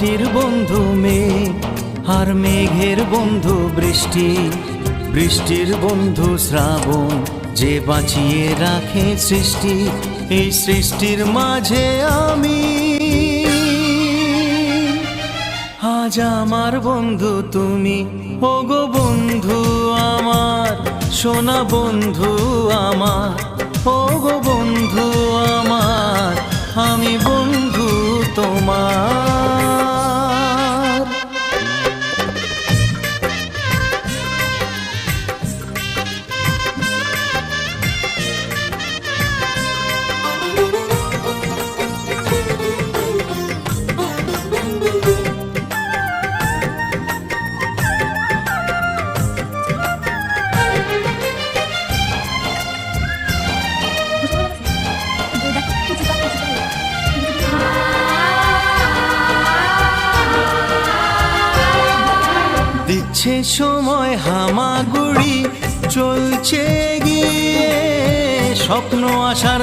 মাটির বন্ধু মেঘ আর মেঘের বন্ধু বৃষ্টি, বৃষ্টির বন্ধু শ্রাবণ, যে বাঁচিয়ে রাখে সৃষ্টি। এই সৃষ্টির মাঝে আমি, আজ আমার বন্ধু তুমি। ওগো বন্ধু আমার, সোনা বন্ধু আমার, ওগো বন্ধু আমার, আমি বন্ধু তোমার। দিচ্ছে সময় হামাগুড়ি, চলছে গিয়ে স্বপ্ন আসার